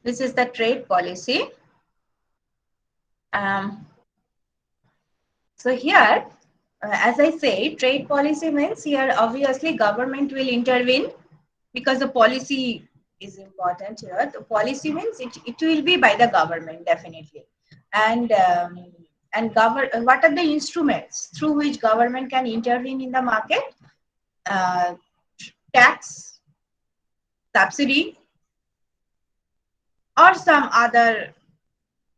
This is the trade policy. So here, as I say, trade policy means here obviously government will intervene because the policy is important here. The policy means it will be by the government definitely. And what are the instruments through which government can intervene in the market? Uh, Tax, subsidy, or some other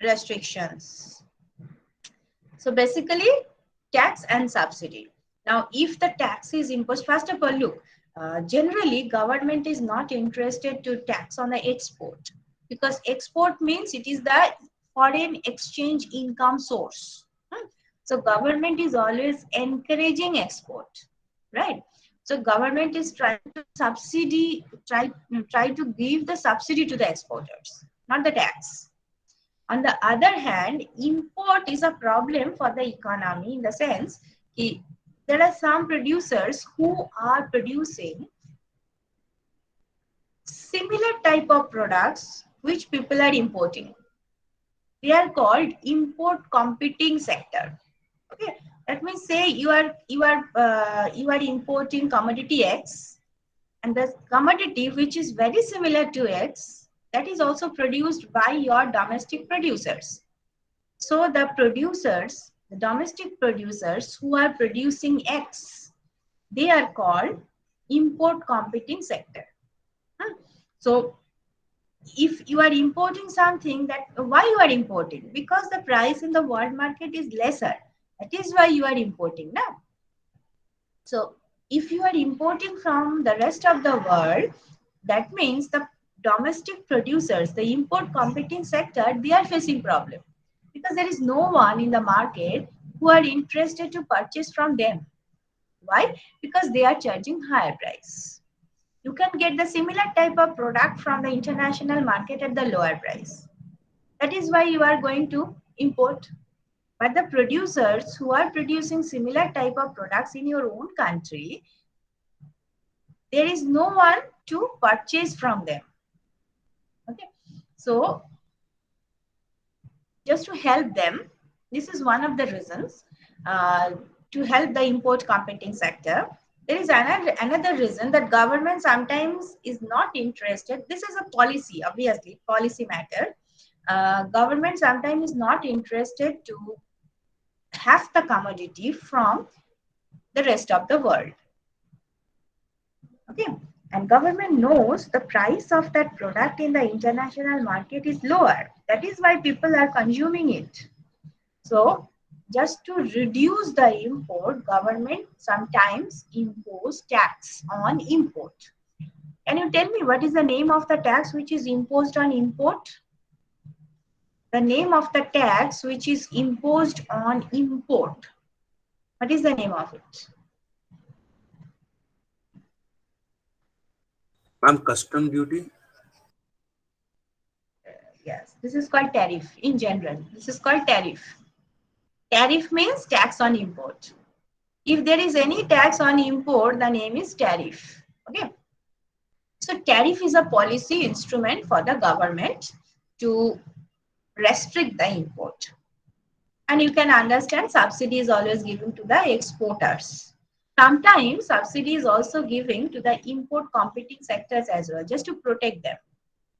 restrictions. So basically, tax and subsidy. Now, if the tax is imposed, first of all, look, generally government is not interested to tax on the export, because export means it is the foreign exchange income source. So government is always encouraging export, right? So government is trying to try to give the subsidy to the exporters, not the tax. On the other hand, import is a problem for the economy in the sense that there are some producers who are producing similar type of products which people are importing. They are called import competing sector. Okay, let me say you are importing commodity X, and the commodity which is very similar to X, that is also produced by your domestic producers. So the producers, the domestic producers who are producing X, they are called import competing sector. So if you are importing something, that why you are importing? Because the price in the world market is lesser. That is why you are importing now. So if you are importing from the rest of the world, that means the domestic producers, the import competing sector, they are facing problem because there is no one in the market who are interested to purchase from them. Why? Because they are charging higher price. You can get the similar type of product from the international market at the lower price. That is why you are going to import. But the producers who are producing similar type of products in your own country, there is no one to purchase from them. Okay, so just to help them, this is one of the reasons to help the import competing sector. There is another reason that government sometimes is not interested. This is a policy, obviously, policy matter. Government sometimes is not interested to have the commodity from the rest of the world. Okay, and government knows the price of that product in the international market is lower. That is why people are consuming it. So just to reduce the import, government sometimes impose tax on import. Can you tell me what is the name of the tax which is imposed on import? The name of the tax which is imposed on import. What is the name of it? Custom duty. Yes, this is called tariff in general. This is called tariff. Tariff means tax on import. If there is any tax on import, the name is tariff. Okay. So tariff is a policy instrument for the government to restrict the import. And you can understand subsidy is always given to the exporters. Sometimes subsidy is also given to the import competing sectors as well, just to protect them.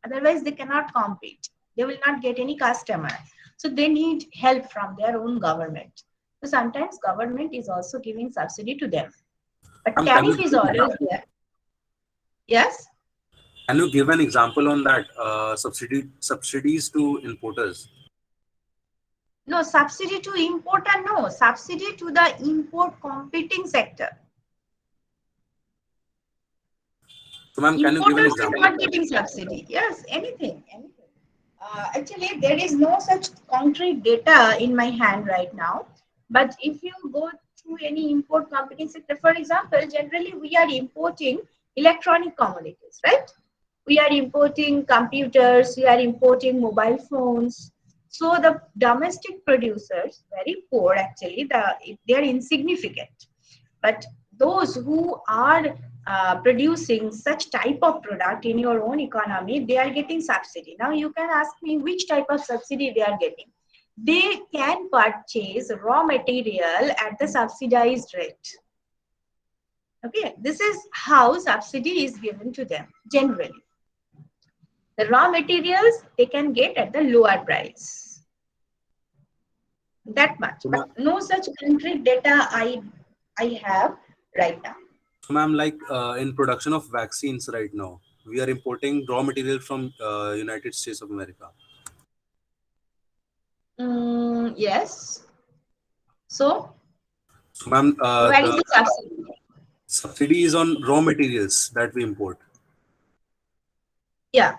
Otherwise, they cannot compete. They will not get any customer. So they need help from their own government. So sometimes government is also giving subsidy to them. But Can you tariff is always there. Yes? give an example on that? Subsidies to importers. No, subsidy to importer, no. Subsidy to the import competing sector. So, ma'am, can you give an Importers are example? not getting subsidy. Yes, anything. Actually, there is no such concrete data in my hand right now. But if you go to any import competing sector, for example, generally we are importing electronic commodities, right? We are importing computers, we are importing mobile phones. So the domestic producers, very poor actually, they are insignificant. But those who are producing such type of product in your own economy, they are getting subsidy. Now you can ask me which type of subsidy they are getting. They can purchase raw material at the subsidized rate. Okay, this is how subsidy is given to them generally. The raw materials they can get at the lower price. That much, So, but no such country data I have right now. ma'am, like in production of vaccines right now, we are importing raw material from United States of America. Yes. So, So, ma'am, where is the the subsidy? subsidy is on raw materials that we import. Yeah,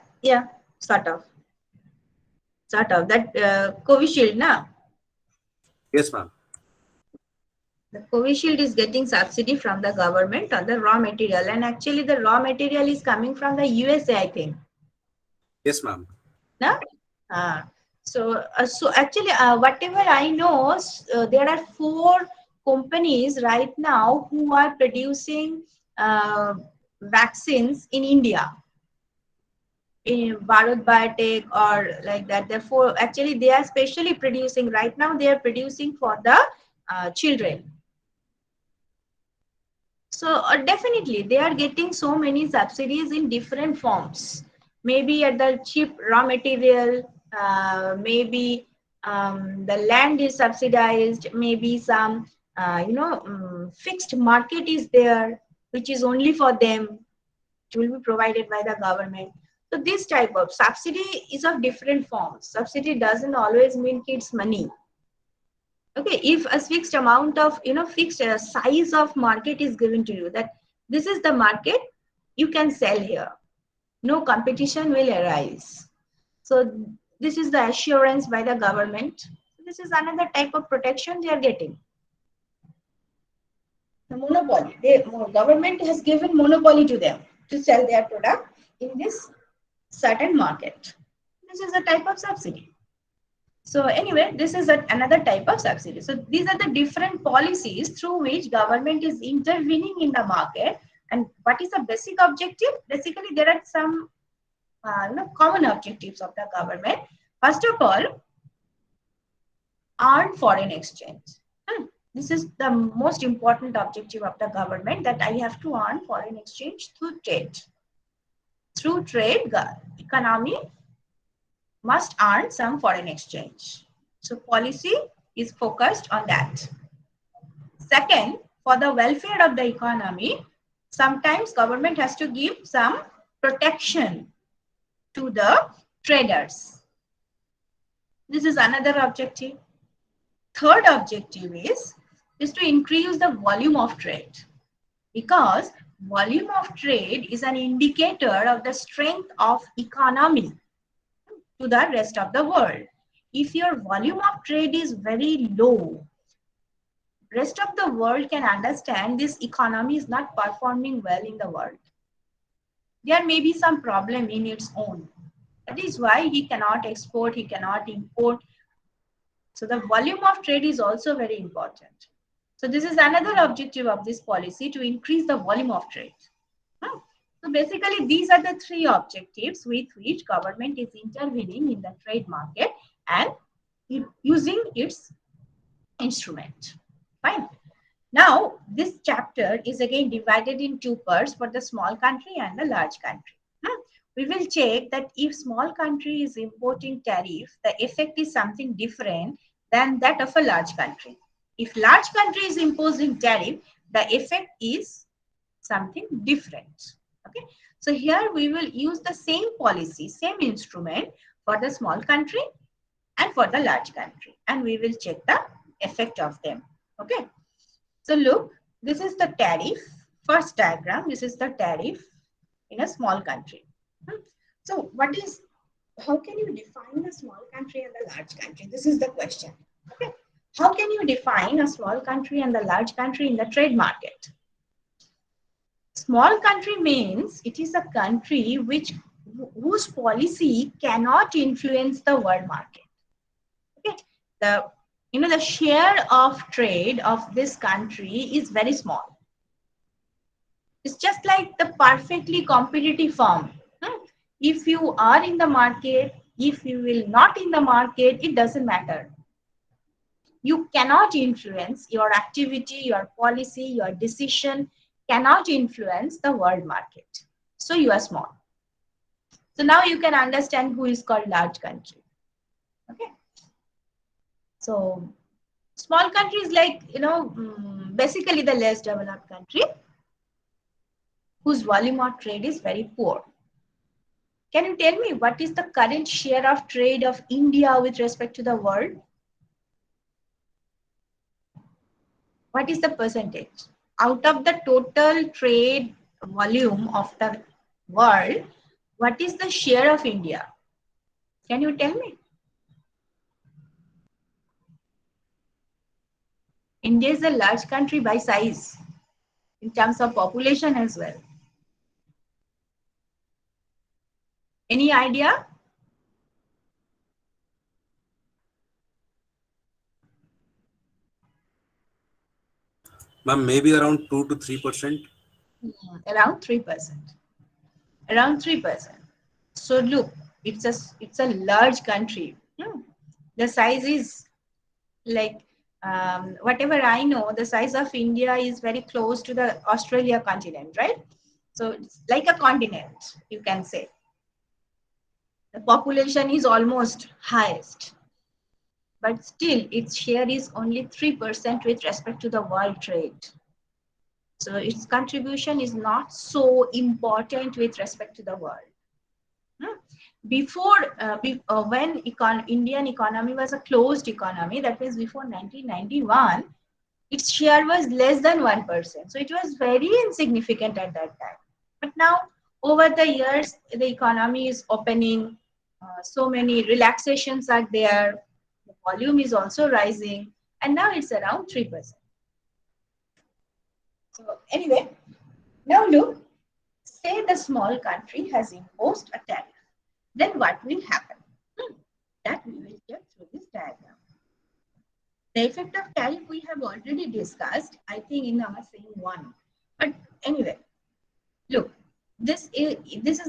sort of. That Covishield, na? Yes, ma'am. The Covishield is getting subsidy from the government on the raw material, and actually the raw material is coming from the USA, I think. Yes, ma'am. No? So actually, whatever I know, there are 4 companies right now who are producing vaccines in India. In Bharat Biotech or like that. Therefore, actually, they are specially producing right now. They are producing for the children. So definitely, they are getting so many subsidies in different forms. Maybe at the cheap raw material, maybe the land is subsidized, maybe some fixed market is there, which is only for them. It will be provided by the government. So this type of subsidy is of different forms. Subsidy doesn't always mean kids money. Okay, if a fixed amount of fixed size of market is given to you, that this is the market, you can sell here, no competition will arise. So this is the assurance by the government. This is another type of protection they are getting. The monopoly, government has given monopoly to them to sell their product in this certain market. This is a type of subsidy. So anyway, this is another type of subsidy. So these are the different policies through which government is intervening in the market. And what is the basic objective? Basically, there are some common objectives of the government. First of all, earn foreign exchange. This is the most important objective of the government, that I have to earn foreign exchange through trade. Through trade, economy must earn some foreign exchange. So policy is focused on that. Second, for the welfare of the economy, sometimes government has to give some protection to the traders. This is another objective. Third objective is to increase the volume of trade, because volume of trade is an indicator of the strength of economy to the rest of the world. If your volume of trade is very low, rest of the world can understand this economy is not performing well in the world. There may be some problem in its own. That is why he cannot export, he cannot import. So the volume of trade is also very important. So this is another objective of this policy, to increase the volume of trade. So basically, these are the 3 objectives with which government is intervening in the trade market and using its instrument. Fine. Now, this chapter is again divided in 2 parts, for the small country and the large country. We will check that if small country is importing tariff, the effect is something different than that of a large country. If large country is imposing tariff, the effect is something different. Okay, so here we will use the same policy, same instrument for the small country and for the large country, and we will check the effect of them. Okay, so look, this is the tariff. First diagram, this is the tariff in a small country. So how can you define a small country and a large country? This is the question. Okay, how can you define a small country and a large country in the trade market? Small country means it is a country whose policy cannot influence the world market. Okay, the share of trade of this country is very small. It's just like the perfectly competitive firm. If you are in the market, if you will not in the market, it doesn't matter. You cannot influence your activity, your policy, your decision cannot influence the world market. So you are small. So now you can understand who is called large country. Okay. So small countries like, basically the less developed country whose volume of trade is very poor. Can you tell me what is the current share of trade of India with respect to the world? What is the percentage? Out of the total trade volume of the world, what is the share of India? Can you tell me? India is a large country by size, in terms of population as well. Any idea? Ma'am, maybe around 2 to 3%. Around 3%. Around 3%. So look, it's a large country. The size is like, whatever I know, the size of India is very close to the Australia continent, right? So it's like a continent, you can say. The population is almost highest, but still its share is only 3% with respect to the world trade. So its contribution is not so important with respect to the world. Before, when Indian economy was a closed economy, that means before 1991, its share was less than 1%. So it was very insignificant at that time. But now, over the years, the economy is opening. So many relaxations are there. The volume is also rising. And now it's around 3%. So anyway, now look, say the small country has imposed a tariff. Then what will happen? That we will get through this diagram. The effect of tariff we have already discussed, I think, in our same one. But anyway, look, this is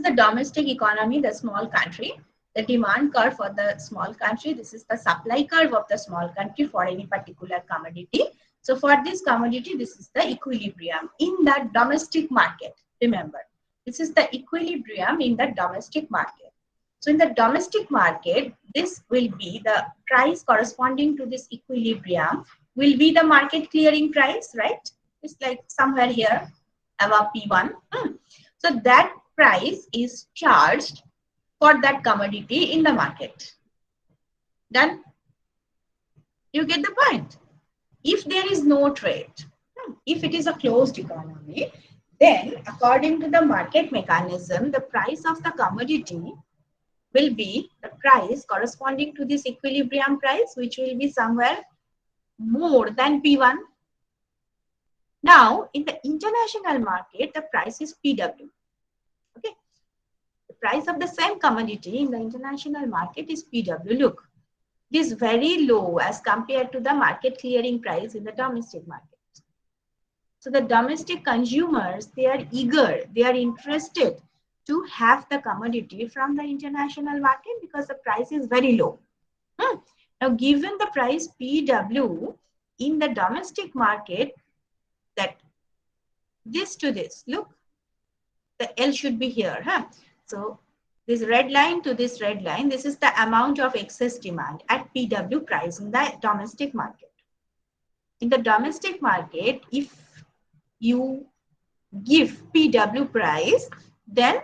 the domestic economy, the small country. The demand curve for the small country. This is the supply curve of the small country for any particular commodity. So for this commodity, this is the equilibrium in the domestic market. Remember, this is the equilibrium in the domestic market. So in the domestic market, this will be the price corresponding to this equilibrium will be the market clearing price, right? It's like somewhere here, above P1. So that price is charged for that commodity in the market. Done? You get the point? If there is no trade, if it is a closed economy, then according to the market mechanism, the price of the commodity will be the price corresponding to this equilibrium price, which will be somewhere more than P1. Now, in the international market, the price is PW. Okay. The price of the same commodity in the international market is PW. Look, it is very low as compared to the market clearing price in the domestic market. So the domestic consumers, they are eager, they are interested to have the commodity from the international market because the price is very low. Now, given the price PW in the domestic market, that this to this, look, the L should be here. So this red line to this red line, this is the amount of excess demand at PW price in the domestic market. In the domestic market, if you give PW price, then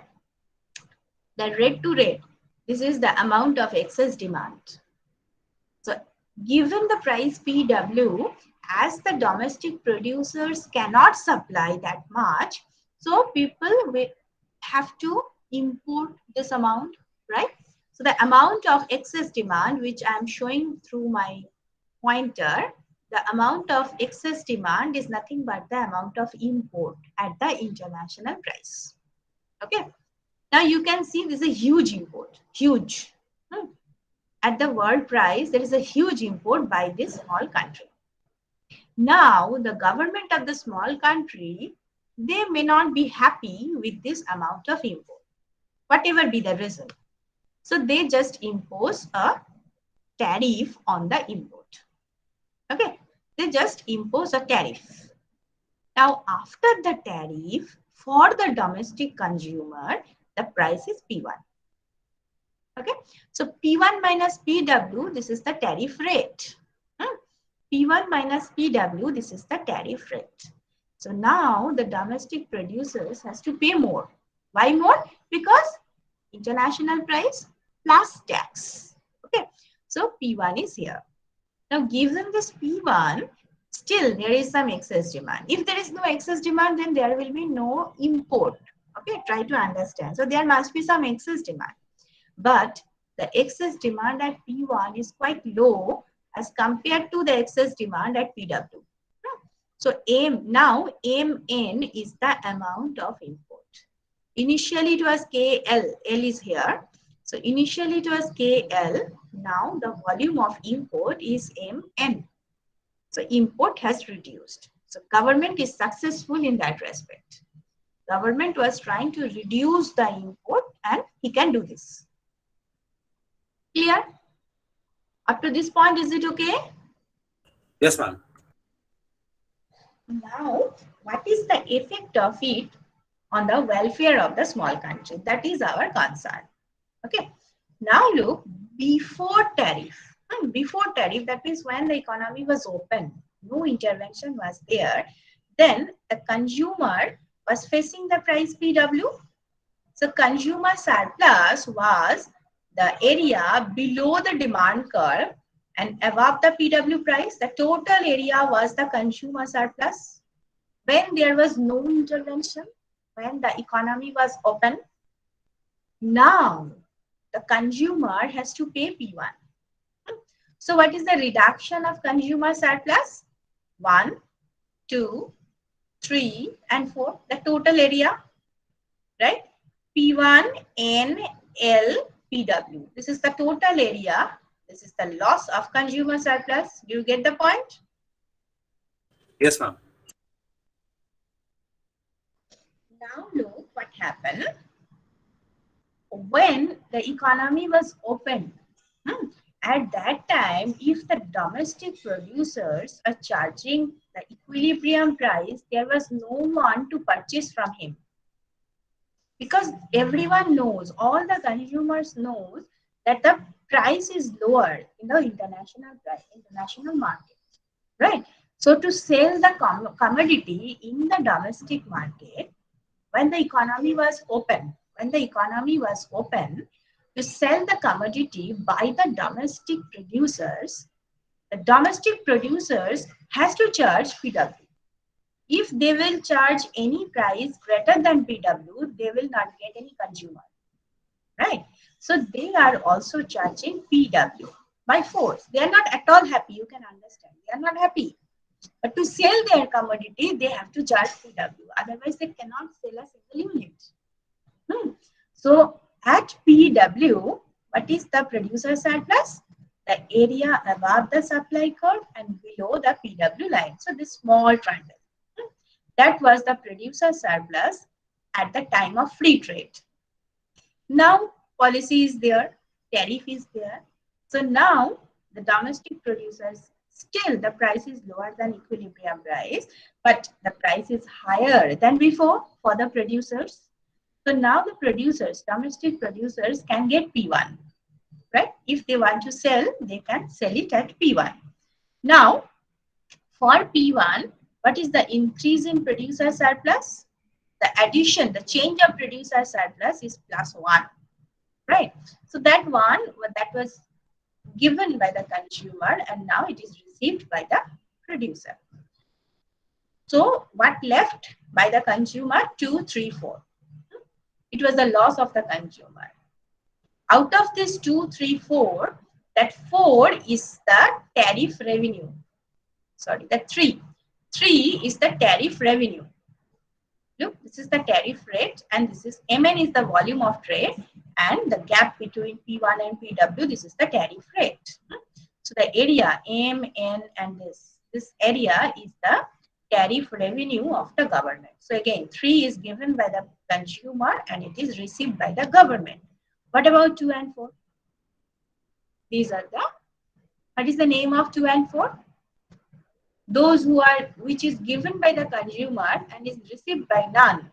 the red to red, this is the amount of excess demand. So given the price PW, as the domestic producers cannot supply that much, so people will have to import this amount, right? So the amount of excess demand, which I'm showing through my pointer, the amount of excess demand is nothing but the amount of import at the international price. Okay. Now you can see this is a huge import, huge. At the world price, there is a huge import by this small country. Now, the government of the small country they may not be happy with this amount of import, whatever be the reason. So they just impose a tariff on the import. Okay, they just impose a tariff. Now, after the tariff, for the domestic consumer, the price is P1. Okay, so P1 minus PW, this is the tariff rate. P1 minus PW, this is the tariff rate. So now the domestic producers has to pay more. Why more? Because international price plus tax. Okay, so P1 is here. Now given this P1, still there is some excess demand. If there is no excess demand, then there will be no import. Okay, try to understand. So there must be some excess demand. But the excess demand at P1 is quite low as compared to the excess demand at PW. So now MN is the amount of import. Initially it was KL, L is here. So initially it was KL, now the volume of import is MN. So import has reduced. So government is successful in that respect. Government was trying to reduce the import and he can do this. Clear? Up to this point, is it okay? Yes, ma'am. Now, what is the effect of it on the welfare of the small country? That is our concern. Okay. Now look, before tariff. Before tariff, that means when the economy was open, no intervention was there, then the consumer was facing the price PW. So consumer surplus was the area below the demand curve and above the PW price. The total area was the consumer surplus. When there was no intervention, when the economy was open, now the consumer has to pay P1. So what is the reduction of consumer surplus? 1, 2, 3, and 4, the total area, right? P1, N, L, PW. This is the total area. This is the loss of consumer surplus. Do you get the point? Yes, ma'am. Now look what happened. When the economy was open, at that time, if the domestic producers are charging the equilibrium price, there was no one to purchase from him. Because everyone knows, all the consumers knows that the price is lower in the international market, right? So to sell the commodity in the domestic market, when the economy was open, to sell the commodity by the domestic producers has to charge PW. If they will charge any price greater than PW, they will not get any consumer, right? So they are also charging PW by force. They are not at all happy. You can understand. They are not happy. But to sell their commodity, they have to charge PW. Otherwise, they cannot sell a single unit. So at PW, what is the producer surplus? The area above the supply curve and below the PW line. So this small triangle. That was the producer surplus at the time of free trade. Now policy is there, tariff is there. So now the domestic producers, still the price is lower than equilibrium price, but the price is higher than before for the producers. So now the producers, domestic producers can get P1, right? If they want to sell, they can sell it at P1. Now for P1, what is the increase in producer surplus? The addition, the change of producer surplus is +1, right? So that was given by the consumer and now it is received by the producer. So what left by the consumer? 2, 3, 4. It was the loss of the consumer. Out of this 2, 3, 4, that 4 is the tariff revenue. Sorry, the 3. 3 is the tariff revenue. Look, this is the tariff rate and this is MN is the volume of trade and the gap between P1 and PW, this is the tariff rate. So the area MN and this area is the tariff revenue of the government. So again, 3 is given by the consumer and it is received by the government. What about 2 and 4? These are the, what is the name of 2 and 4? Those who are, which is given by the consumer and is received by none.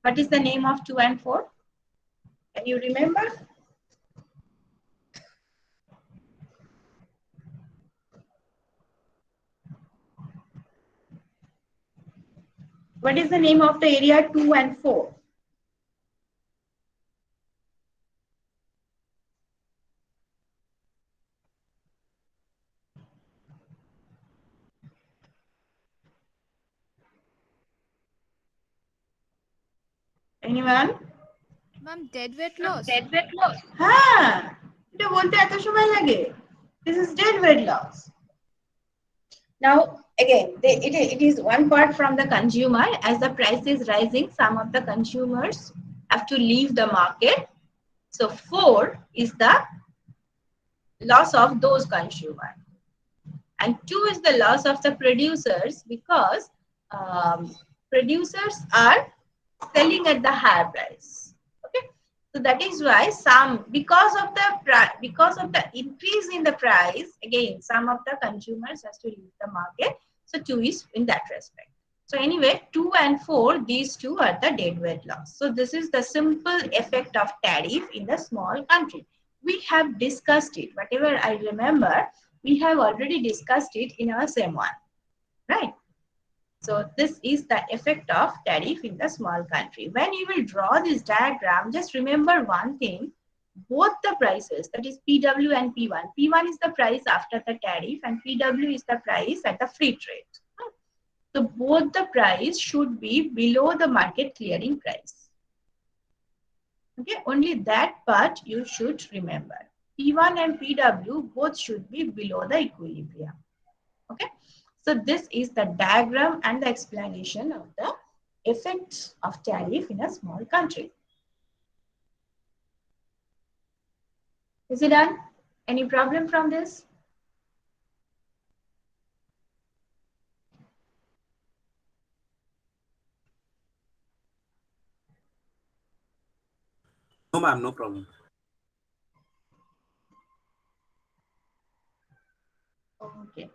What is the name of 2 and 4? Can you remember? What is the name of the area 2 and 4? Anyone? Ma'am, deadweight loss. Deadweight loss. হ্যাঁ, এটা বলতে এত সময় লাগে. This is deadweight loss. Now again, it is one part from the consumer. As the price is rising, some of the consumers have to leave the market. So 4 is the loss of those consumers. And 2 is the loss of the producers because producers are selling at the higher price. Okay, so that is why some, because of the increase in the price, again some of the consumers has to leave the market. So 2 is in that respect. So anyway, 2 and 4, these two are the deadweight loss. So this is the simple effect of tariff in the small country. We have discussed it, whatever I remember, we have already discussed it in our SEM 1, right? So this is the effect of tariff in the small country. When you will draw this diagram, just remember one thing, both the prices, that is PW and P1. P1 is the price after the tariff and PW is the price at the free trade. So both the price should be below the market clearing price. Okay, only that part you should remember. P1 and PW both should be below the equilibrium. Okay, so this is the diagram and the explanation of the effects of tariff in a small country. Is it done? Any problem from this? No, ma'am, no problem. Okay.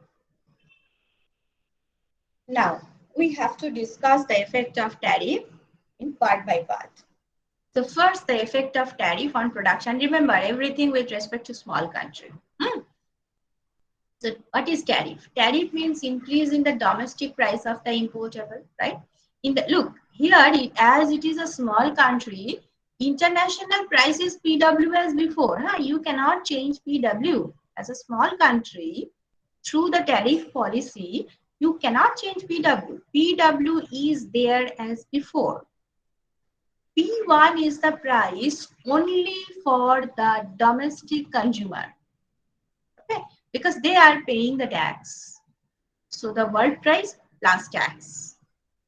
Now, we have to discuss the effect of tariff in part by part. So first, the effect of tariff on production. Remember, everything with respect to small country. So what is tariff? Tariff means increase in the domestic price of the importable, right? Look, here, as it is a small country, international price is PW as before. You cannot change PW. As a small country, through the tariff policy, you cannot change PW. PW is there as before. P1 is the price only for the domestic consumer. Okay, because they are paying the tax. So the world price plus tax,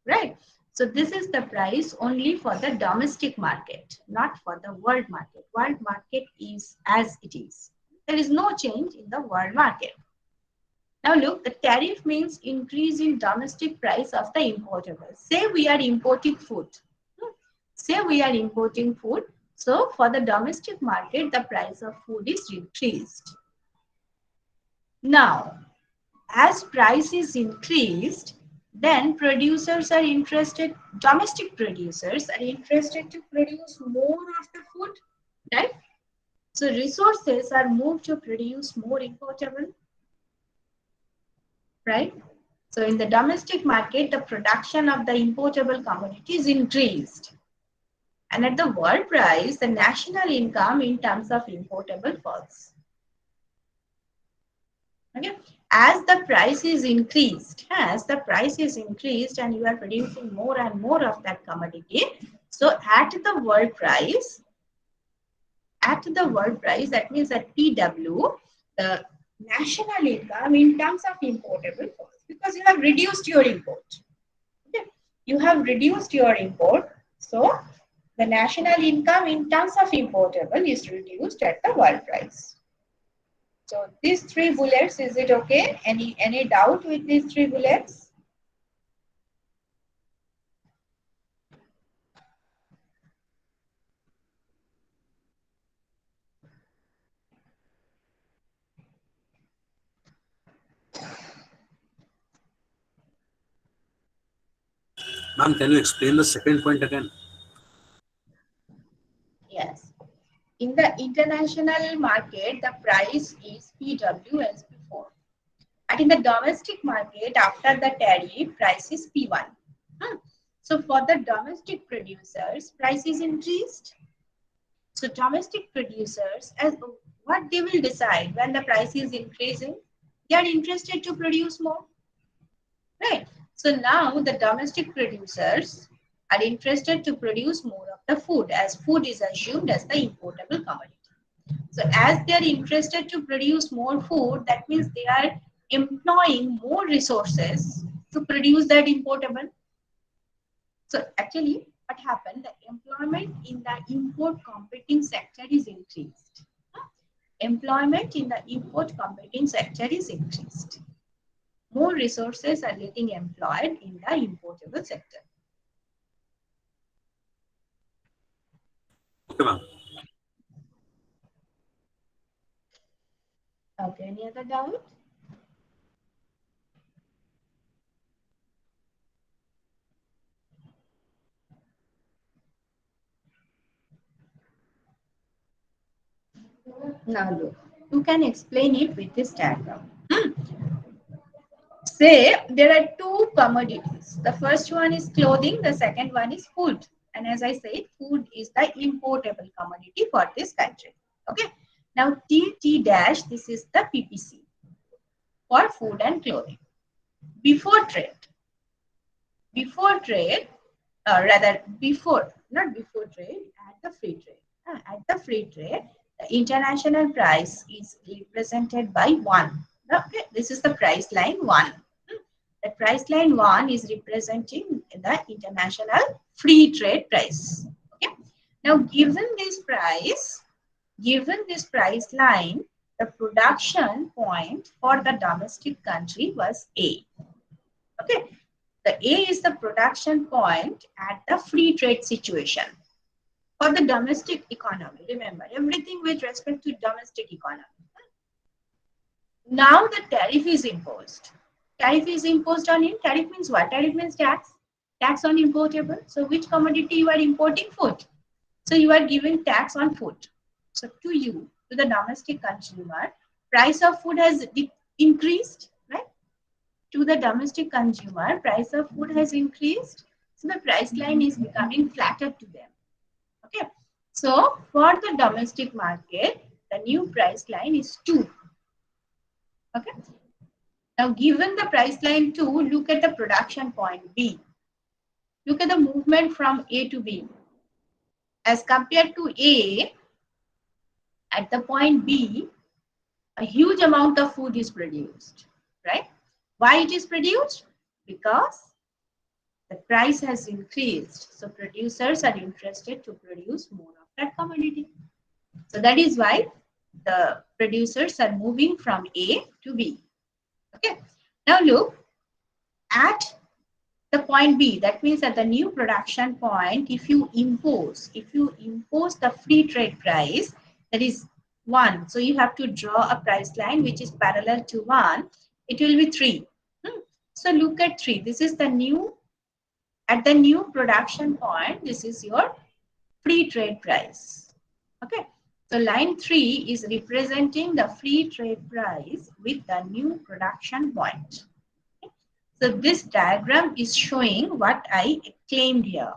right? So this is the price only for the domestic market, not for the world market. World market is as it is. There is no change in the world market. Now look, the tariff means increase in domestic price of the importable. Say we are importing food. Say we are importing food. So for the domestic market, the price of food is increased. Now, as price is increased, then producers are interested, domestic producers are interested to produce more of the food, right? So resources are moved to produce more importable, right? So in the domestic market, the production of the importable commodities increased. And at the world price, the national income in terms of importable falls. Okay? As the price is increased, and you are producing more and more of that commodity, so at the world price, that means at PW, the national income in terms of importable falls because you have reduced your import. Okay? You have reduced your import, so the national income in terms of importable is reduced at the world price. So these 3 bullets, is it okay? Any doubt with these 3 bullets? Ma'am, can you explain the second point again? Yes. In the international market, the price is PW as before. And in the domestic market, after the tariff, price is P1. So for the domestic producers, price is increased. So domestic producers, as what they will decide when the price is increasing, they are interested to produce more, right? So now the domestic producers are interested to produce more of the food, as food is assumed as the importable commodity. So as they are interested to produce more food, that means they are employing more resources to produce that importable. So actually, what happened? The employment in the import competing sector is increased. Employment in the import competing sector is increased. More resources are getting employed in the importable sector. Okay, ma'am. Okay, any other doubt? Now look, you can explain it with this diagram. Say there are two commodities. The first one is clothing, the second one is food. And as I said, food is the importable commodity for this country. Okay. Now T dash, this is the PPC for food and clothing. Before trade, not before trade, at the free trade. At the free trade, the international price is represented by 1. Okay, this is the price line 1. The price line 1 is representing the international free trade price. Okay. Now, given this price line, the production point for the domestic country was A. Okay. The A is the production point at the free trade situation for the domestic economy. Remember, everything with respect to domestic economy. Now the tariff is imposed. Tariff is imposed on him. Tariff means what? Tariff means tax. Tax on importable. So which commodity you are importing? Food. So you are giving tax on food. So to you, to the domestic consumer, price of food has increased, right? To the domestic consumer, price of food has increased. So the price line is becoming flatter to them. Okay. So for the domestic market, the new price line is 2. Okay. Now, given the price line 2, look at the production point B. Look at the movement from A to B. As compared to A, at the point B, a huge amount of food is produced, right? Why it is produced? Because the price has increased. So producers are interested to produce more of that commodity. So that is why the producers are moving from A to B. Okay. Now look at the point B. That means at the new production point, if you impose the free trade price, that is 1. So you have to draw a price line which is parallel to 1. It will be 3. So look at 3. This is the new, at the new production point, this is your free trade price. Okay. So line 3 is representing the free trade price with the new production point. Okay. So this diagram is showing what I claimed here,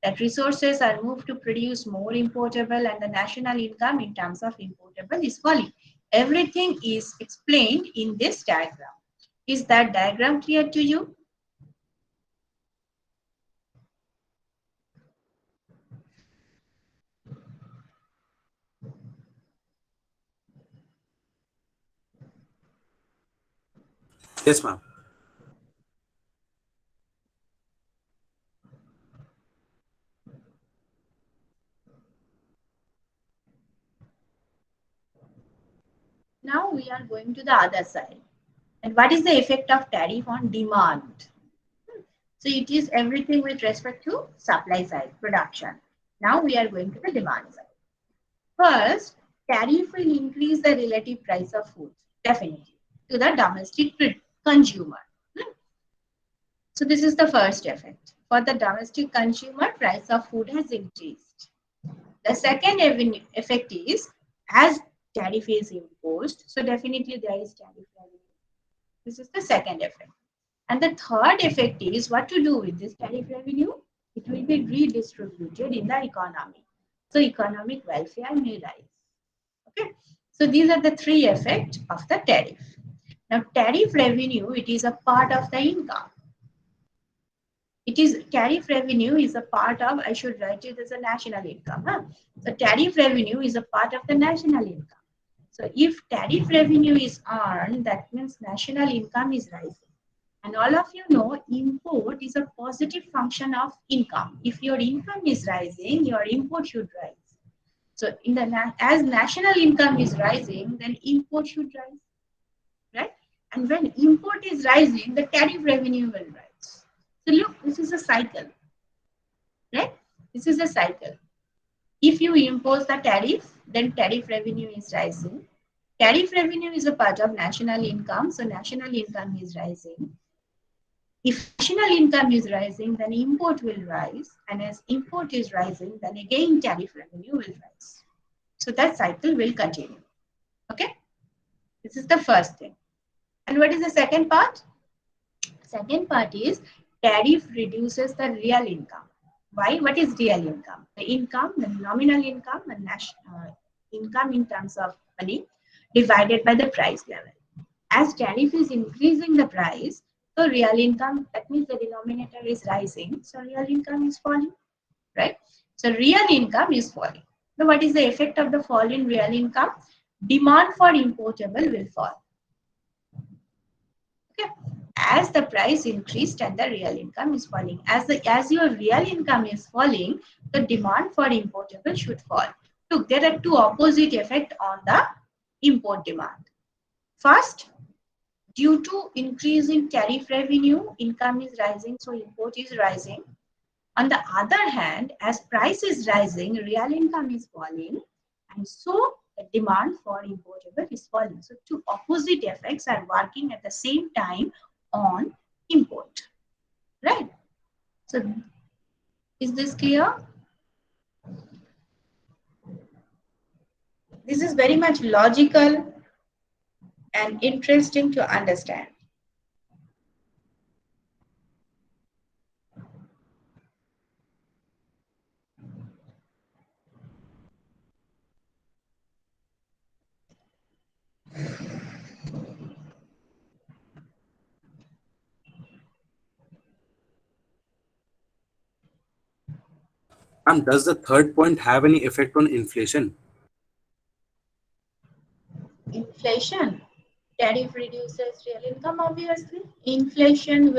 that resources are moved to produce more importable and the national income in terms of importable is falling. Everything is explained in this diagram. Is that diagram clear to you? Yes, ma'am. Now we are going to the other side. And what is the effect of tariff on demand? So it is everything with respect to supply side, production. Now we are going to the demand side. First, tariff will increase the relative price of food, definitely, to the domestic consumer. So this is the first effect. for the domestic consumer, price of food has increased. The second effect is as tariff is imposed, so definitely there is tariff revenue. This is the second effect. And the third effect is what to do with this tariff revenue? It will be redistributed in the economy. So economic welfare may rise. Okay. So these are the three effects of the tariff. Now tariff revenue, it is a part of the income. It is tariff revenue is a part of, I should write it as a national income. Huh? So tariff revenue is a part of the national income. So if tariff revenue is earned, that means national income is rising. And all of you know, import is a positive function of income. If your income is rising, your import should rise. So in the as national income is rising, then import should rise, right? And when import is rising, the tariff revenue will rise. So look, this is a cycle, right? This is a cycle. If you impose the tariff, then tariff revenue is rising. Tariff revenue is a part of national income, so national income is rising. If national income is rising, then import will rise, and as import is rising, then again tariff revenue will rise. So that cycle will continue. Okay, this is the first thing. And what is the second part? Second part is tariff reduces the real income. Why? What is real income? The income, the nominal income, and national income in terms of money divided by the price level. As tariff is increasing the price, so real income, that means the denominator is rising, so real income is falling, right? So real income is falling. So what is the effect of the fall in real income? Demand for importable will fall. Okay. As the price increased and the real income is falling. As your real income is falling, the demand for importable should fall. Look, there are two opposite effects on the import demand. First, due to increase in tariff revenue, income is rising, so import is rising. On the other hand, as price is rising, real income is falling, and so the demand for importable is falling. So two opposite effects are working at the same time on import, right? So is this clear? This is very much logical and interesting to understand. And does the third point have any effect on inflation? Inflation, tariff reduces real income, obviously. Inflation,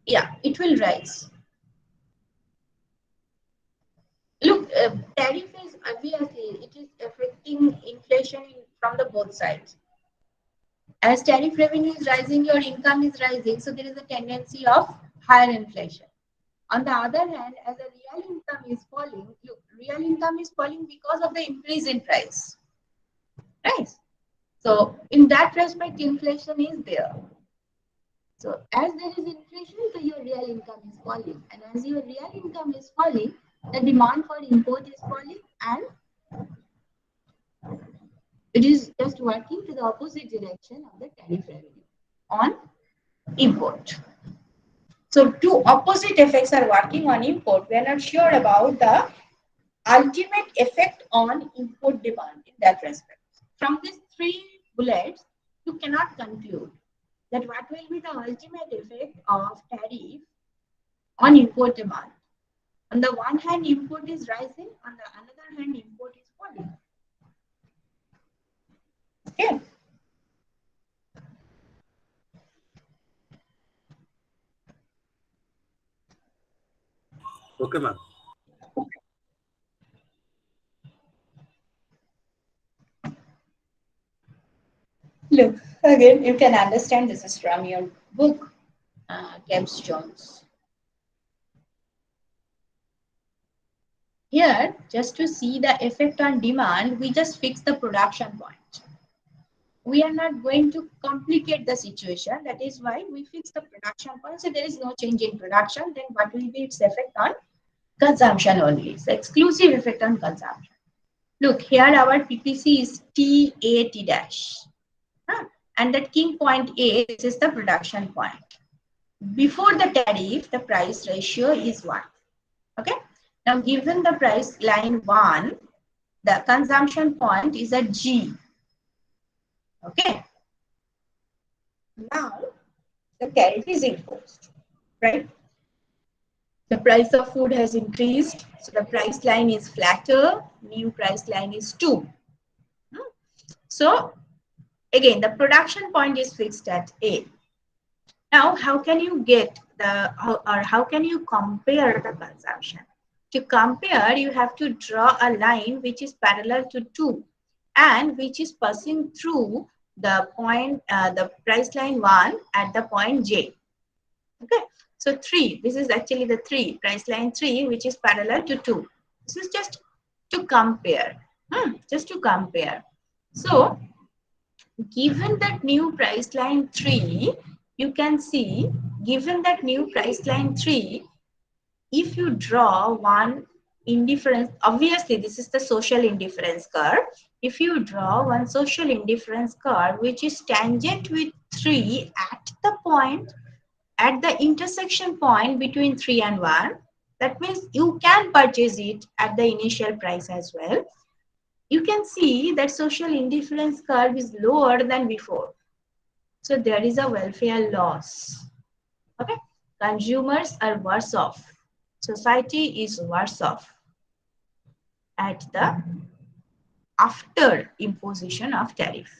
yeah, it will rise. Look, tariff is obviously, it is affecting inflation from the both sides. As tariff revenue is rising, your income is rising, so there is a tendency of higher inflation. On the other hand, as a real income is falling, look, real income is falling because of the increase in price, right? So in that respect, inflation is there. So as there is inflation, so your real income is falling, and as your real income is falling, the demand for import is falling, and it is just working to the opposite direction of the tariff revenue on import. So two opposite effects are working on import. We are not sure about the ultimate effect on import demand in that respect. From these three bullets, you cannot conclude that what will be the ultimate effect of tariff on import demand. On the one hand, import is rising. On the other hand, import is falling. Okay. Okay, ma'am. Look, again, you can understand this is from your book, Gibbs Jones. Here, just to see the effect on demand, we just fix the production point. we are not going to complicate the situation. That is why we fix the production point. So there is no change in production. Then what will be its effect on consumption only? It's exclusive effect on consumption. Look, here our PPC is TAT dash. And that king point A, this is the production point. Before the tariff, the price ratio is 1. Okay. Now, given the price line 1, the consumption point is at G. Okay. Now, the tariff is imposed, right? The price of food has increased, so the price line is flatter, new price line is 2. So, again, the production point is fixed at A. Now, how can you get how can you compare the consumption? To compare, you have to draw a line which is parallel to 2 and which is passing through the point, the price line 1 at the point J. Okay, so 3, this is actually the 3, price line 3, which is parallel to 2. This is just to compare, just to compare. So, given that new price line 3, you can see, given that new price line 3, if you draw one indifference, obviously this is the social indifference curve. If you draw one social indifference curve which is tangent with 3 at the point, at the intersection point between 3 and 1, that means you can purchase it at the initial price as well. You can see that social indifference curve is lower than before. So there is a welfare loss. Okay, consumers are worse off. Society is worse off at the after imposition of tariff.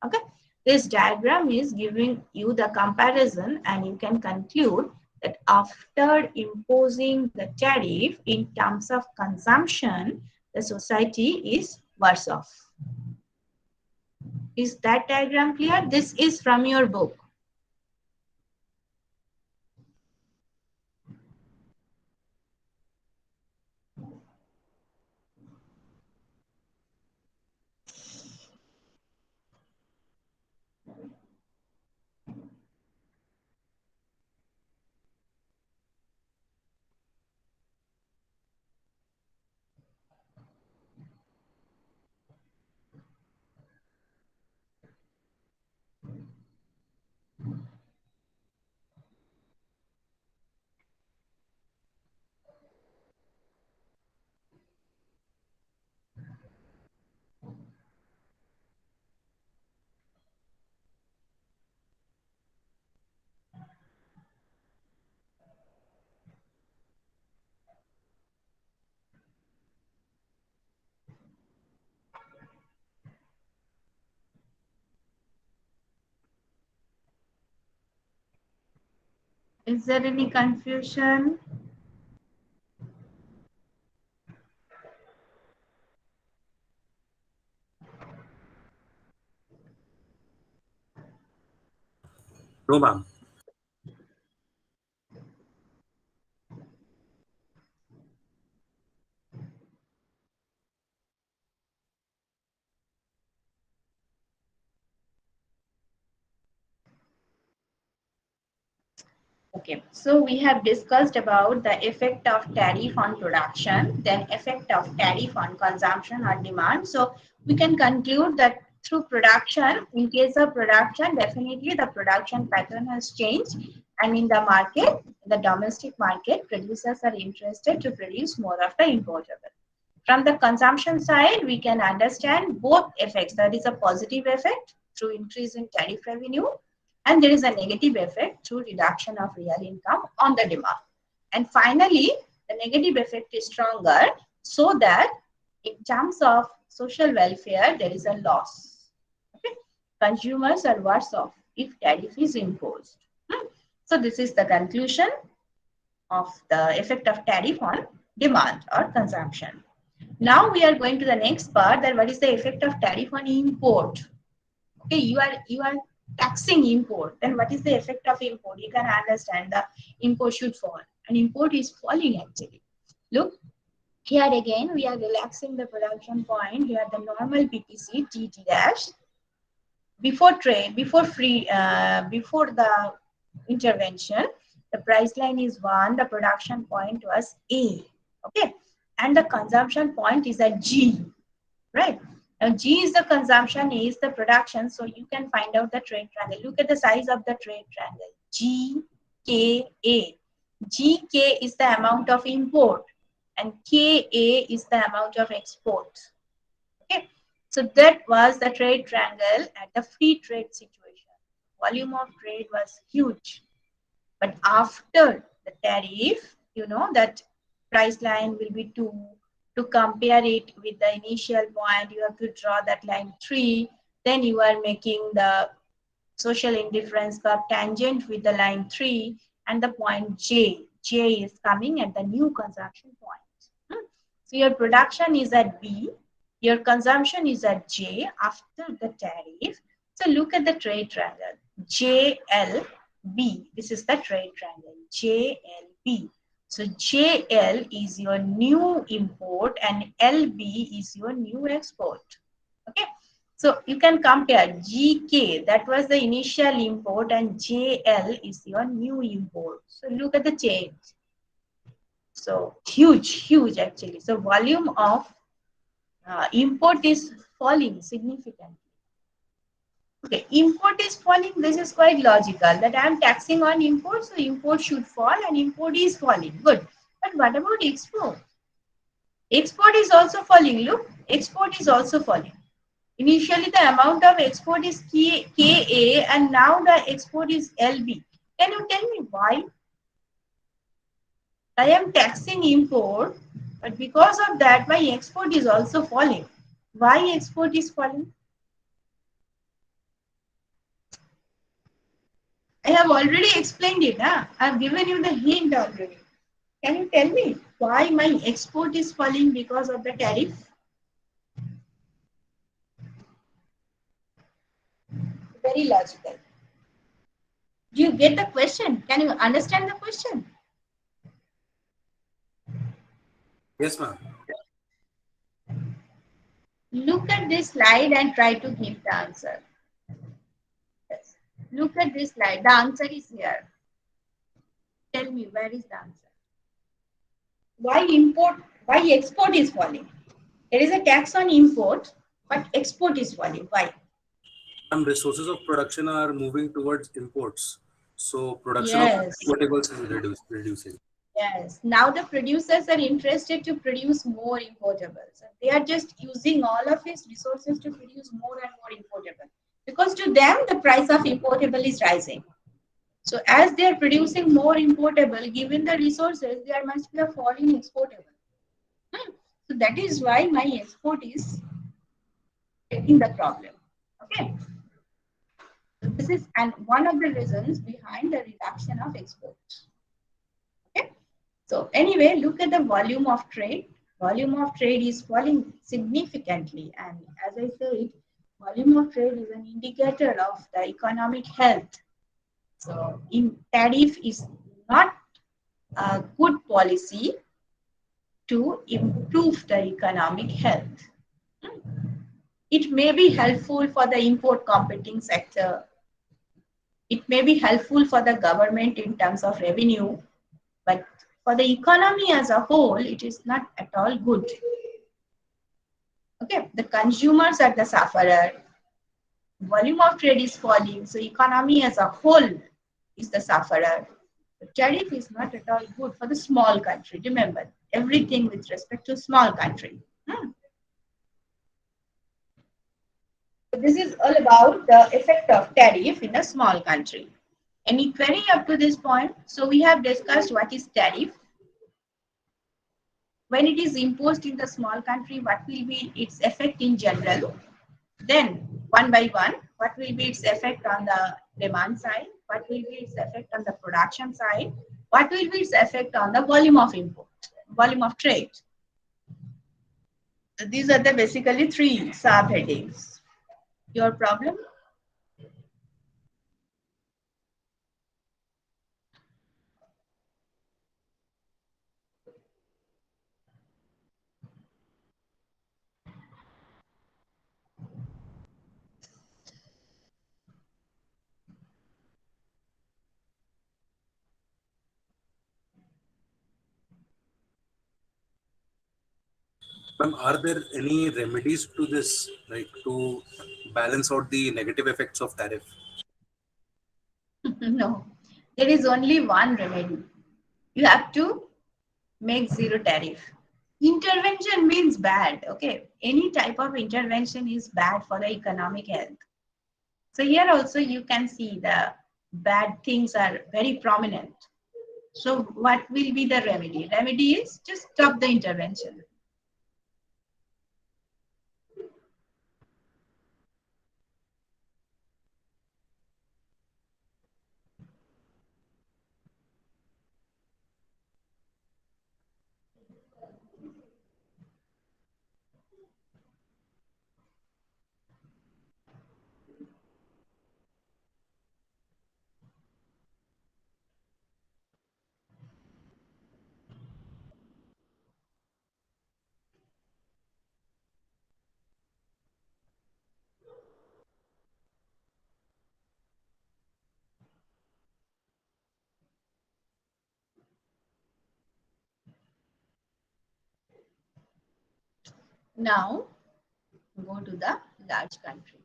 Okay, this diagram is giving you the comparison, and you can conclude that after imposing the tariff in terms of consumption, the society is worse off. Is that diagram clear? This is from your book. Is there any confusion? No, ma'am. Okay, so we have discussed about the effect of tariff on production, then effect of tariff on consumption or demand. So we can conclude that through production, in case of production, definitely the production pattern has changed, and in the market, the domestic market, producers are interested to produce more of the importable. From the consumption side, we can understand both effects. That is a positive effect through increase in tariff revenue, and there is a negative effect through reduction of real income on the demand. And finally, the negative effect is stronger, so that in terms of social welfare, there is a loss. Okay? Consumers are worse off if tariff is imposed. So this is the conclusion of the effect of tariff on demand or consumption. Now we are going to the next part, that what is the effect of tariff on import. Okay, you are taxing import, then what is the effect of import? You can understand the import should fall, and import is falling actually. Look, here again we are relaxing the production point. Here the normal PPC TT dash, before trade, before the intervention, the price line is 1, the production point was A, okay, and the consumption point is at G, right? Now G is the consumption, A is the production, so you can find out the trade triangle. Look at the size of the trade triangle, G, K, A. GK is the amount of import and KA is the amount of export. Okay, so that was the trade triangle at the free trade situation. Volume of trade was huge. But after the tariff, you know that price line will be 2. To compare it with the initial point, you have to draw that line 3. Then you are making the social indifference curve tangent with the line 3 and the point J. J is coming at the new consumption point. So your production is at B, your consumption is at J after the tariff. So look at the trade triangle, JLB. This is the trade triangle, JLB. So JL is your new import and LB is your new export. Okay. So you can compare GK, that was the initial import, and JL is your new import. So look at the change. So huge actually. So volume of import is falling significantly. Okay, import is falling. This is quite logical that I am taxing on import, so import should fall, and import is falling. Good. But what about export? Export is also falling. Look, export is also falling. Initially, the amount of export is KA, and now the export is LB. Can you tell me why? I am taxing import, but because of that, my export is also falling. Why export is falling? I have already explained it. Huh? I have given you the hint already. Can you tell me why my export is falling because of the tariff? Very logical. Do you get the question? Can you understand the question? Yes, ma'am. Look at this slide and try to give the answer. Yes. Look at this slide. The answer is here. Tell me, where is the answer? Why export is falling? There is a tax on import, but export is falling. Why? Some resources of production are moving towards imports. So production of Yes. importables is reducing. Yes. Now the producers are interested to produce more importables. They are just using all of its resources to produce more and more importable. Because to them, the price of importable is rising. So as they are producing more importable, given the resources, there must be a fall in exportable. So that is why my export is taking the problem. Okay. So this is one of the reasons behind the reduction of exports. Okay. So anyway, look at the volume of trade. Volume of trade is falling significantly, and as I said, volume of trade is an indicator of the economic health. So in tariff is not a good policy to improve the economic health. It may be helpful for the import competing sector. It may be helpful for the government in terms of revenue, but for the economy as a whole, it is not at all good. Okay, the consumers are the sufferer. Volume of trade is falling, so economy as a whole is the sufferer. The tariff is not at all good for the small country. Remember, everything with respect to small country. So this is all about the effect of tariff in a small country. Any query up to this point? So we have discussed what is tariff. When it is imposed in the small country, what will be its effect in general? Then, one by one, what will be its effect on the demand side? What will be its effect on the production side? What will be its effect on the volume of import, volume of trade? So these are the basically 3 subheadings. Your problem? Ma'am, are there any remedies to this, like to balance out the negative effects of tariff? No, there is only one remedy. You have to make zero tariff. Intervention means bad. Okay, any type of intervention is bad for the economic health. So here also you can see the bad things are very prominent. So what will be the remedy? Remedy is just stop the intervention. Now go to the large country.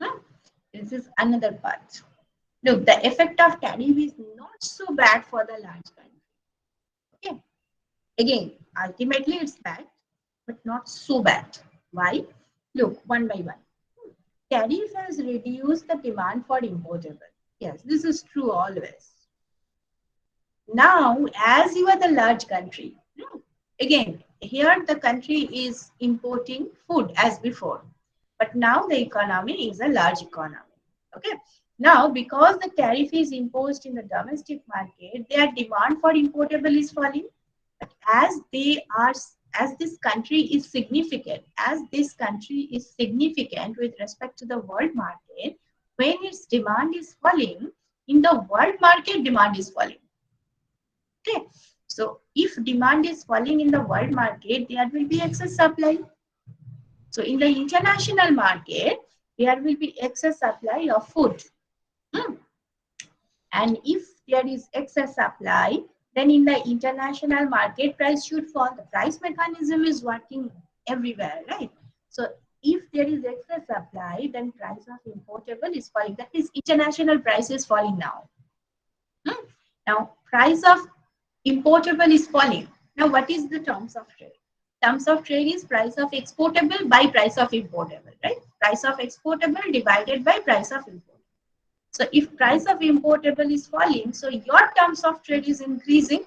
Huh? This is another part. Look, the effect of tariff is not so bad for the large country. Okay. Again, ultimately it's bad, but not so bad. Why? Look, one by one. Tariff has reduced the demand for importable. Yes, this is true always. Now, as you are the large country, again, here the country is importing food as before, but now the economy is a large economy. Okay. Now, because the tariff is imposed in the domestic market, their demand for importable is falling. But as this country is significant, with respect to the world market, when its demand is falling, in the world market, demand is falling. Okay. So if demand is falling in the world market, there will be excess supply. So in the international market, there will be excess supply of food. Hmm. And if there is excess supply, then in the international market, price should fall. The price mechanism is working everywhere, right? So if there is excess supply, then price of importable is falling. That is, international price is falling now. Hmm. Now, price of importable is falling. Now, what is the terms of trade? Terms of trade is price of exportable by price of importable, right? Price of exportable divided by price of importable. So if price of importable is falling, so your terms of trade is increasing.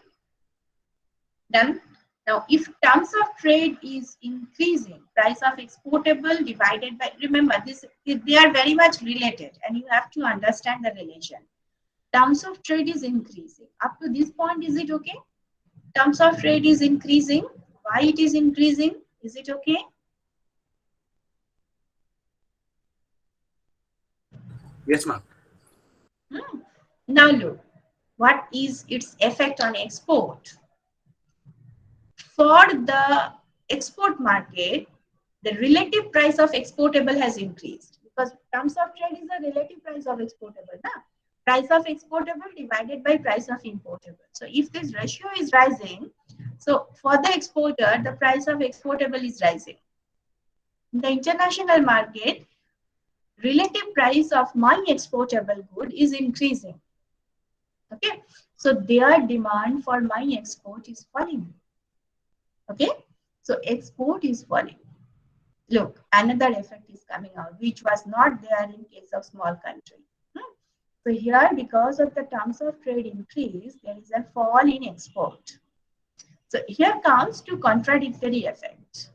Done. Now, if terms of trade is increasing, price of exportable divided by, remember this, they are very much related and you have to understand the relation. Terms of trade is increasing. Up to this point, is it okay? Terms of trade is increasing. Why it is increasing? Is it okay? Yes, ma'am. Now look, what is its effect on export? For the export market, the relative price of exportable has increased because terms of trade is the relative price of exportable. Na? Price of exportable divided by price of importable. So if this ratio is rising, so for the exporter, the price of exportable is rising. In the international market, relative price of my exportable good is increasing. Okay, so their demand for my export is falling. Okay, so export is falling. Look, another effect is coming out, which was not there in case of small country. So here, because of the terms of trade increase, there is a fall in export. So here comes to contradictory effect.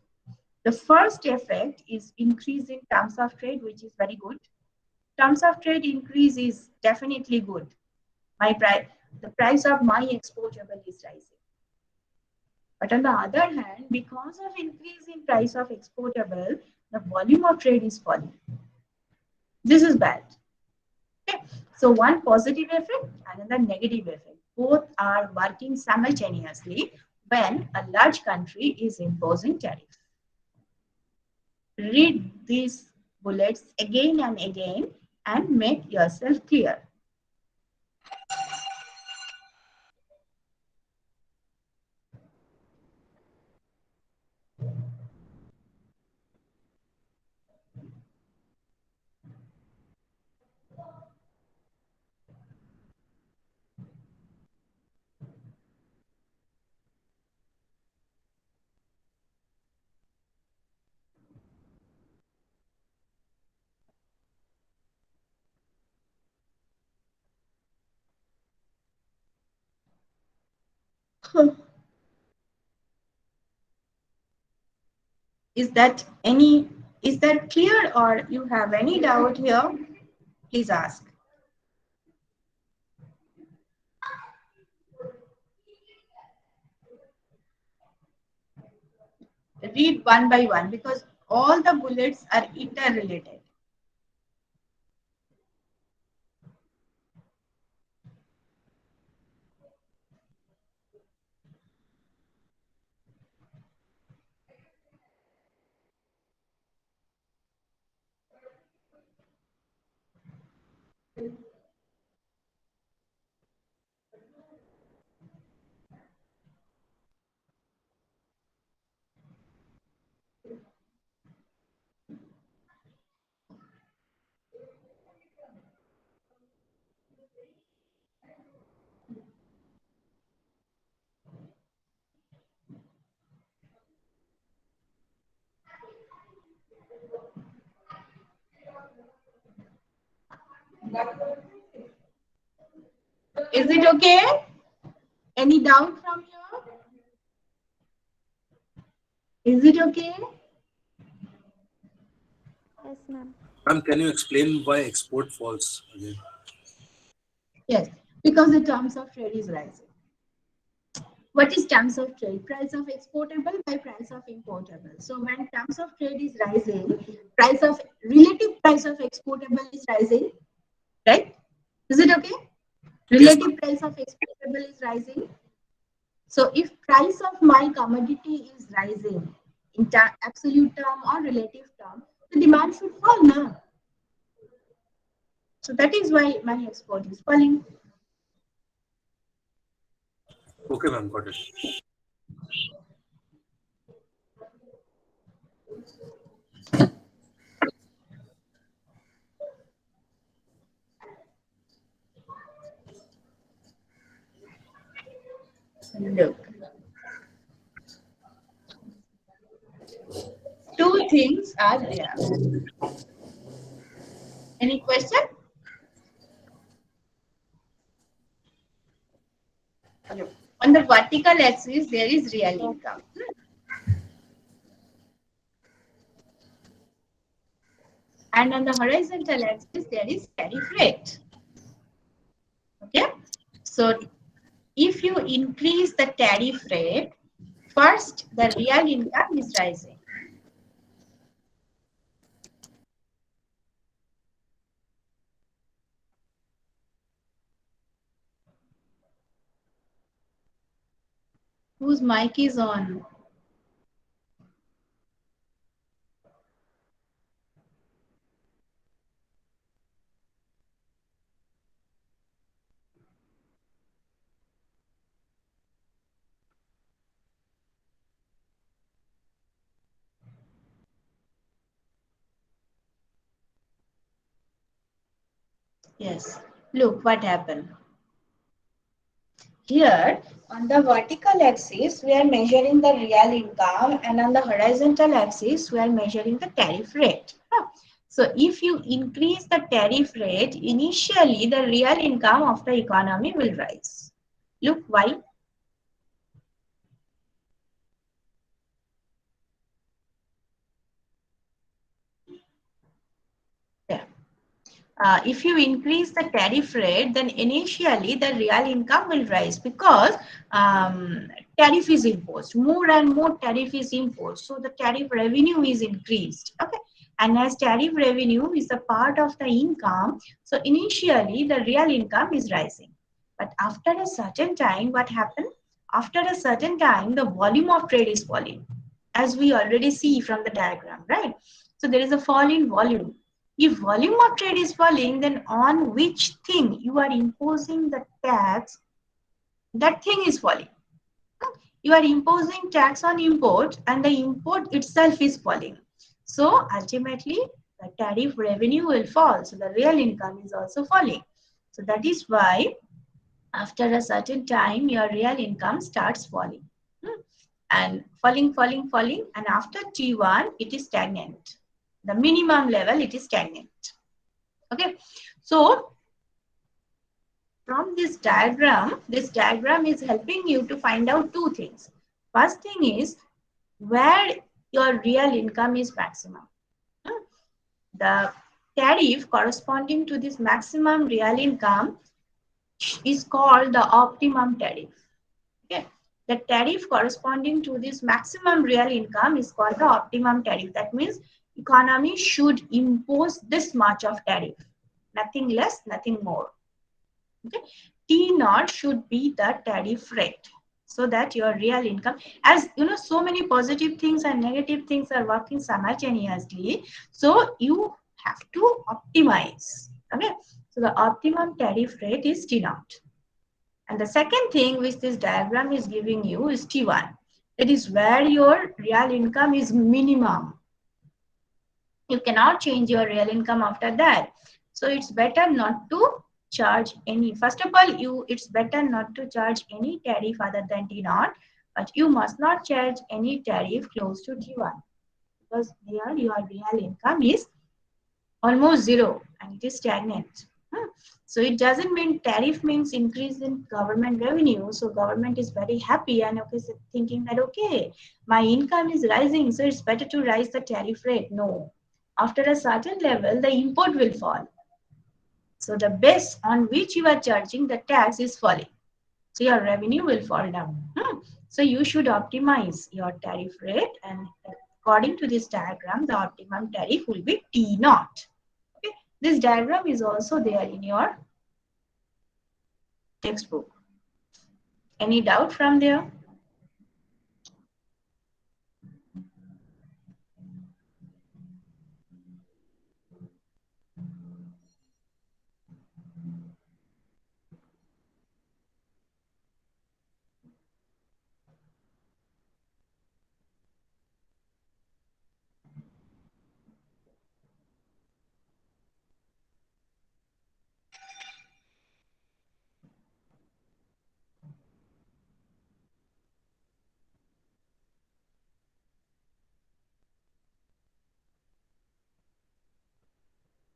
The first effect is increase in terms of trade, which is very good. Terms of trade increase is definitely good. The price of my exportable is rising. But on the other hand, because of increase in price of exportable, the volume of trade is falling. This is bad. Okay. So one positive effect, another negative effect. Both are working simultaneously when a large country is imposing tariffs. Read these bullets again and again and make yourself clear. Is that clear, or you have any doubt here? Please ask. Read one by one because all the bullets are interrelated. Is it okay? Any doubt from here? Is it okay? Yes, ma'am. Ma'am, can you explain why export falls again? Yes, because the terms of trade is rising. What is terms of trade? Price of exportable by price of importable. So when terms of trade is rising, relative price of exportable is rising, right? Is it okay? Yes, Relative price of exportable is rising. So if price of my commodity is rising in absolute term or relative term, the demand should fall now. So that is why my export is falling. okay, ma'am, got it. Look. Two things are there. Any question? Look. On the vertical axis, there is real income. And on the horizontal axis, there is tariff rate. Okay. So if you increase the tariff rate, first the real income is rising. Whose mic is on? Yes. Look what happened. Here on the vertical axis, we are measuring the real income, and on the horizontal axis, we are measuring the tariff rate. So if you increase the tariff rate, initially the real income of the economy will rise. Look why. Yeah. If you increase the tariff rate, then initially the real income will rise because tariff is imposed. More and more tariff is imposed. So the tariff revenue is increased. Okay. And as tariff revenue is a part of the income, so initially the real income is rising. But after a certain time, what happened? After a certain time, the volume of trade is falling, as we already see from the diagram, right? So there is a fall in volume. If volume of trade is falling, then on which thing you are imposing the tax, that thing is falling. You are imposing tax on import, and the import itself is falling. So ultimately, the tariff revenue will fall. So the real income is also falling. So that is why after a certain time, your real income starts falling. And falling, falling, falling. And after T1, it is stagnant. The minimum level, it is stagnant. Okay. So from this diagram is helping you to find out two things. First thing is where your real income is maximum. The tariff corresponding to this maximum real income is called the optimum tariff. Okay. The tariff corresponding to this maximum real income is called the optimum tariff. That means economy should impose this much of tariff, nothing less, nothing more. Okay. T naught should be the tariff rate, so that your real income, as you know, so many positive things and negative things are working simultaneously. So you have to optimize. Okay. So the optimum tariff rate is T naught. And the second thing which this diagram is giving you is T1. That is where your real income is minimum. You cannot change your real income after that. So it's better not to charge any. First of all, it's better not to charge any tariff other than T0, but you must not charge any tariff close to T1, because there your real income is almost zero and it is stagnant. So it doesn't mean tariff means increase in government revenue. So government is very happy and okay, so thinking that okay, my income is rising, so it's better to rise the tariff rate. No, after a certain level, the import will fall. So the base on which you are charging the tax is falling. So your revenue will fall down. So you should optimize your tariff rate, and according to this diagram, the optimum tariff will be T0. Okay. This diagram is also there in your textbook. Any doubt from there?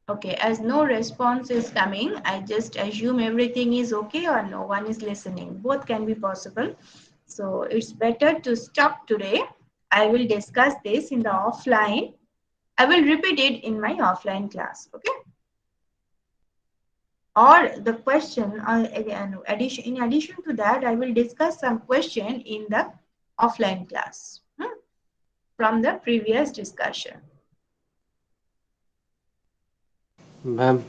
Okay, as no response is coming, I just assume everything is okay or no one is listening. Both can be possible. So it's better to stop today. I will discuss this in the offline. I will repeat it in my offline class. Okay. Or the question, in addition to that, I will discuss some question in the offline class from the previous discussion. Ma'am,